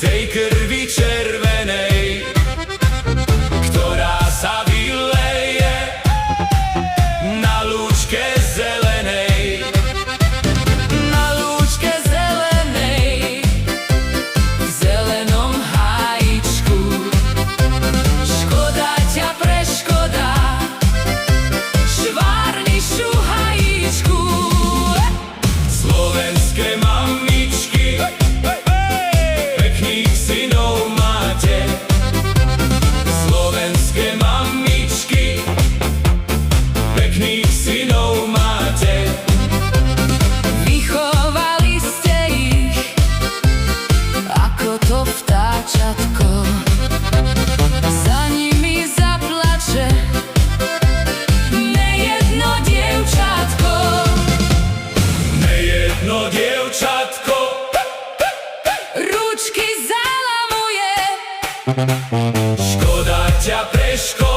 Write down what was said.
tej krvi červenej, ktorá sa vyleje na lúčke zelenej. Na lúčke zelenej, v zelenom hájičku. Škoda ťa preškoda, švárnišu hájičku. Slovenské mamičky, pekných synov máte. Slovenské mamičky, pekných synov máte. Vychovali ste ich ako to vtáčatko. Za nimi zaplače nejedno dievčatko. Nejedno dievčatko ručky zalamuje. Škoda ťa preškoda,